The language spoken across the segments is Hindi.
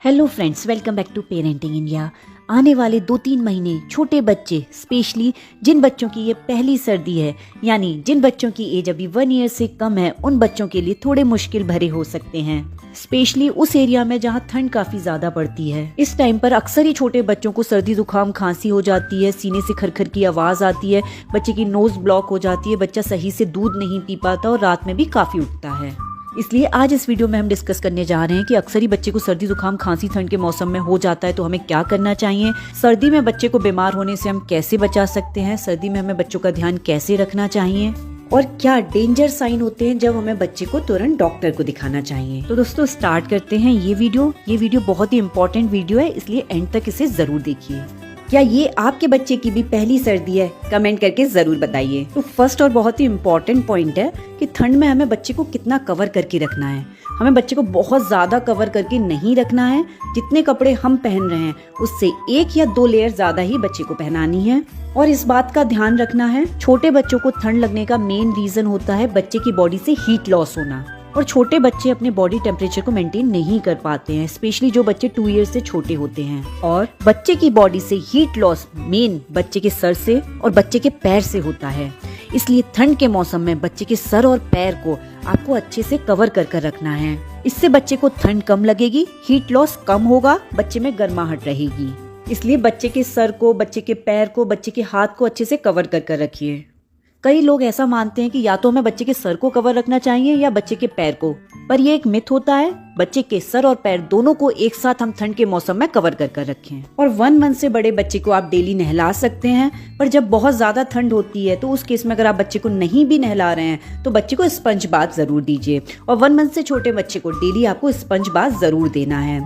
Hello friends, welcome back to parenting India. आने वाले 2-3 महीने छोटे बच्चे, स्पेशली जिन बच्चों की ये पहली सर्दी है, यानी जिन बच्चों की एज अभी 1 ईयर से कम है, उन बच्चों के लिए थोड़े मुश्किल भरे हो सकते हैं, स्पेशली उस एरिया में जहाँ ठंड काफी ज्यादा पड़ती है। इस टाइम पर अक्सर ही छोटे बच्चों को सर्दी जुकाम खांसी हो जाती है, सीने से खरखर की आवाज आती है, बच्चे की नोज ब्लॉक हो जाती है, बच्चा सही से दूध नहीं पी पाता और रात में भी काफी उठता है। इसलिए आज इस वीडियो में हम डिस्कस करने जा रहे हैं कि अक्सर ही बच्चे को सर्दी जुकाम खांसी ठंड के मौसम में हो जाता है, तो हमें क्या करना चाहिए, सर्दी में बच्चे को बीमार होने से हम कैसे बचा सकते हैं, सर्दी में हमें बच्चों का ध्यान कैसे रखना चाहिए और क्या डेंजर साइन होते हैं जब हमें बच्चे को तुरंत डॉक्टर को दिखाना चाहिए। तो दोस्तों स्टार्ट करते हैं ये वीडियो बहुत ही इम्पोर्टेंट वीडियो है, इसलिए एंड तक इसे जरूर देखिए। क्या ये आपके बच्चे की भी पहली सर्दी है? कमेंट करके जरूर बताइए। तो फर्स्ट और बहुत ही इम्पोर्टेंट पॉइंट है कि ठंड में हमें बच्चे को कितना कवर करके रखना है। हमें बच्चे को बहुत ज्यादा कवर करके नहीं रखना है। जितने कपड़े हम पहन रहे हैं उससे 1 या 2 लेयर ज्यादा ही बच्चे को पहनानी है। और इस बात का ध्यान रखना है, छोटे बच्चों को ठंड लगने का मेन रीजन होता है बच्चे की बॉडी से हीट लॉस होना, और छोटे बच्चे अपने बॉडी टेम्परेचर को मेंटेन नहीं कर पाते हैं, स्पेशली जो बच्चे 2 ईयर से छोटे होते हैं। और बच्चे की बॉडी से हीट लॉस मेन बच्चे के सर से और बच्चे के पैर से होता है। इसलिए ठंड के मौसम में बच्चे के सर और पैर को आपको अच्छे से कवर कर रखना है। इससे बच्चे को ठंड कम लगेगी, हीट लॉस कम होगा, बच्चे में गर्माहट रहेगी। इसलिए बच्चे के सर को, बच्चे के पैर को, बच्चे के हाथ को अच्छे से कवर कर रखिए। कई लोग ऐसा मानते हैं कि या तो हमें बच्चे के सर को कवर रखना चाहिए या बच्चे के पैर को, पर यह एक मिथ होता है। बच्चे के सर और पैर दोनों को एक साथ हम ठंड के मौसम में कवर कर रखें। और 1 मंथ से बड़े बच्चे को आप डेली नहला सकते हैं, पर जब बहुत ज्यादा ठंड होती है तो उस केस में अगर आप बच्चे को नहीं भी नहला रहे हैं तो बच्चे को स्पंज बाथ जरूर दीजिए। और 1 मंथ से छोटे बच्चे को डेली आपको स्पंज बाथ जरूर देना है।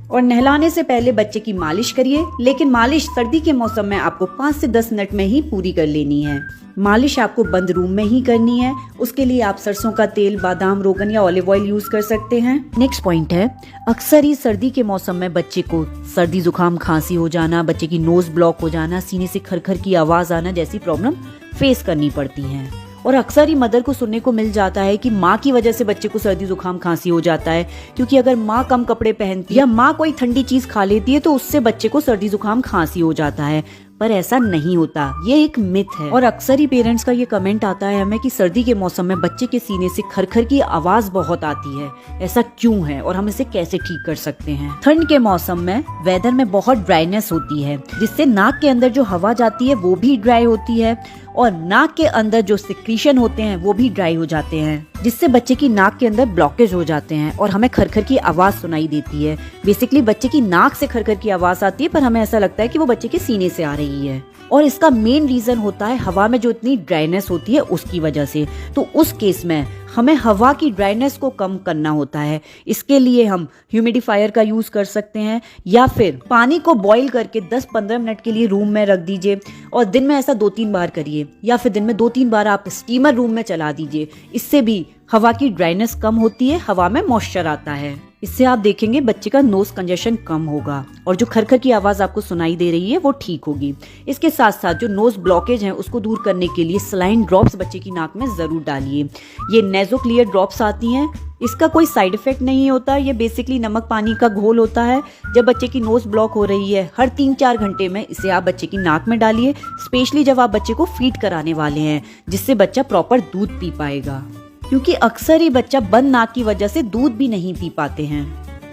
और नहलाने से पहले बच्चे की मालिश करिए, लेकिन मालिश सर्दी के मौसम में आपको 5 से 10 मिनट में ही पूरी कर लेनी है। मालिश आपको बंद रूम में ही करनी है। उसके लिए आप सरसों का तेल, बादाम, रोगन या ऑलिव ऑयल यूज कर सकते हैं। नेक्स्ट पॉइंट है, अक्सर ही सर्दी के मौसम में बच्चे को सर्दी जुकाम खांसी हो जाना, बच्चे की नोज ब्लॉक हो जाना, सीने से खरखर की आवाज आना जैसी प्रॉब्लम फेस करनी पड़ती है। और अक्सर ही मदर को सुनने को मिल जाता है कि माँ की वजह से बच्चे को सर्दी जुकाम खांसी हो जाता है, क्योंकि अगर माँ कम कपड़े पहनती है या माँ कोई ठंडी चीज खा लेती है तो उससे बच्चे को सर्दी जुकाम खांसी हो जाता है, पर ऐसा नहीं होता, ये एक मिथ है। और अक्सर ही पेरेंट्स का ये कमेंट आता है हमें कि सर्दी के मौसम में बच्चे के सीने से खरखर की आवाज बहुत आती है, ऐसा क्यों है और हम इसे कैसे ठीक कर सकते हैं। ठंड के मौसम में वेदर में बहुत ड्राइनेस होती है, जिससे नाक के अंदर जो हवा जाती है वो भी ड्राई होती है और नाक के अंदर जो सिक्रीशन होते हैं वो भी ड्राई हो जाते हैं, जिससे बच्चे की नाक के अंदर ब्लॉकेज हो जाते हैं और हमें खरखर की आवाज सुनाई देती है। बेसिकली बच्चे की नाक से खरखर की आवाज आती है, पर हमें ऐसा लगता है कि वो बच्चे के सीने से आ रही है। और इसका मेन रीजन होता है हवा में जो इतनी ड्राइनेस होती है उसकी वजह से। तो उस केस में हमें हवा की ड्राइनेस को कम करना होता है। इसके लिए हम ह्यूमिडिफायर का यूज कर सकते हैं, या फिर पानी को बॉईल करके 10-15 मिनट के लिए रूम में रख दीजिए और दिन में ऐसा 2-3 बार करिए, या फिर दिन में 2-3 बार आप स्टीमर रूम में चला दीजिए। इससे भी हवा की ड्राइनेस कम होती है, हवा में मॉइस्चर आता है। इससे आप देखेंगे बच्चे का नोज कंजेशन कम होगा और जो खरखर की आवाज आपको सुनाई दे रही है वो ठीक होगी। इसके साथ साथ जो नोज ब्लॉकेज है उसको दूर करने के लिए सलाइन ड्रॉप्स बच्चे की नाक में जरूर डालिए। ये नेजो क्लियर ड्रॉप्स आती हैं, इसका कोई साइड इफेक्ट नहीं होता। ये बेसिकली नमक पानी का घोल होता है। जब बच्चे की नोज ब्लॉक हो रही है हर 3-4 घंटे में इसे आप बच्चे की नाक में डालिए, स्पेशली जब आप बच्चे को फीड कराने वाले हैं, जिससे बच्चा प्रॉपर दूध पी पाएगा, क्योंकि अक्सर ही बच्चा बंद नाक की वजह से दूध भी नहीं पी पाते हैं।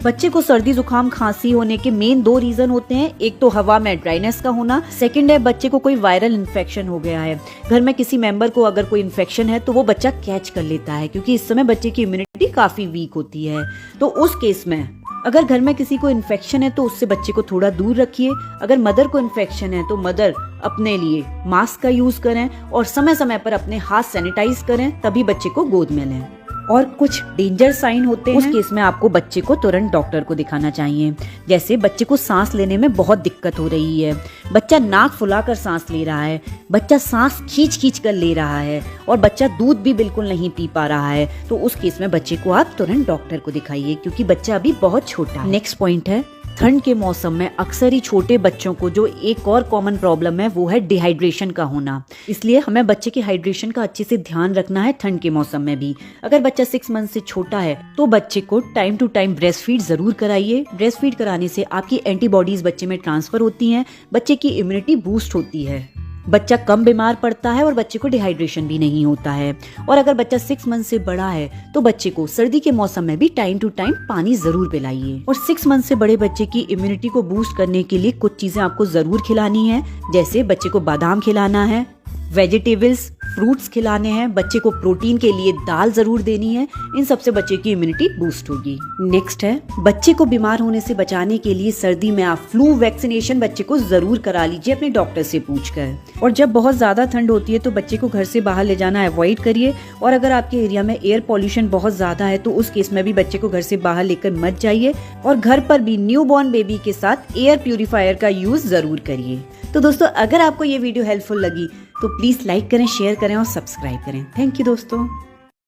बच्चे को सर्दी जुकाम खांसी होने के मेन 2 रीजन होते हैं। एक तो हवा में ड्राइनेस का होना, सेकंड है बच्चे को कोई वायरल इन्फेक्शन हो गया है। घर में किसी मेंबर को अगर कोई इन्फेक्शन है तो वो बच्चा कैच कर लेता है, क्योंकि इस समय बच्चे की इम्यूनिटी काफी वीक होती है। तो उस केस में अगर घर में किसी को इन्फेक्शन है तो उससे बच्चे को थोड़ा दूर रखिए। अगर मदर को इन्फेक्शन है तो मदर अपने लिए मास्क का यूज करें और समय समय पर अपने हाथ सैनिटाइज करें, तभी बच्चे को गोद में लें। और कुछ डेंजर साइन होते हैं, उस केस में आपको बच्चे को तुरंत डॉक्टर को दिखाना चाहिए। जैसे बच्चे को सांस लेने में बहुत दिक्कत हो रही है, बच्चा नाक फुलाकर सांस ले रहा है, बच्चा सांस खींच कर ले रहा है और बच्चा दूध भी बिल्कुल नहीं पी पा रहा है, तो उस केस में बच्चे को आप तुरंत डॉक्टर को दिखाइए, क्योंकि बच्चा अभी बहुत छोटा है। नेक्स्ट पॉइंट है, ठंड के मौसम में अक्सर ही छोटे बच्चों को जो एक और कॉमन प्रॉब्लम है वो है डिहाइड्रेशन का होना। इसलिए हमें बच्चे के हाइड्रेशन का अच्छे से ध्यान रखना है ठंड के मौसम में भी। अगर बच्चा 6 मंथ से छोटा है तो बच्चे को time to time breast feed जरूर कराइए। ब्रेस्ट फीड कराने से आपकी एंटीबॉडीज बच्चे में ट्रांसफर होती हैं, बच्चे की इम्यूनिटी बूस्ट होती है, बच्चा कम बीमार पड़ता है और बच्चे को डिहाइड्रेशन भी नहीं होता है। और अगर बच्चा 6 मंथ से बड़ा है तो बच्चे को सर्दी के मौसम में भी टाइम टू टाइम पानी जरूर पिलाइए। और 6 मंथ से बड़े बच्चे की इम्यूनिटी को बूस्ट करने के लिए कुछ चीजें आपको जरूर खिलानी है, जैसे बच्चे को बादाम खिलाना है, वेजिटेबल्स फ्रूट्स खिलाने हैं, बच्चे को प्रोटीन के लिए दाल जरूर देनी है। इन सबसे बच्चे की इम्यूनिटी बूस्ट होगी। नेक्स्ट है, बच्चे को बीमार होने से बचाने के लिए सर्दी में आप फ्लू वैक्सीनेशन बच्चे को जरूर करा लीजिए अपने डॉक्टर से पूछकर। और जब बहुत ज्यादा ठंड होती है तो बच्चे को घर से बाहर ले जाना अवॉइड करिए। और अगर आपके एरिया में एयर पॉल्यूशन बहुत ज्यादा है तो उस केस में भी बच्चे को घर से बाहर लेकर मत जाइए। और घर पर भी न्यूबॉर्न बेबी के साथ एयर प्यूरिफायर का यूज जरूर करिए। तो दोस्तों, अगर आपको ये वीडियो हेल्पफुल लगी तो प्लीज लाइक करें, शेयर करें और सब्सक्राइब करें। थैंक यू दोस्तों।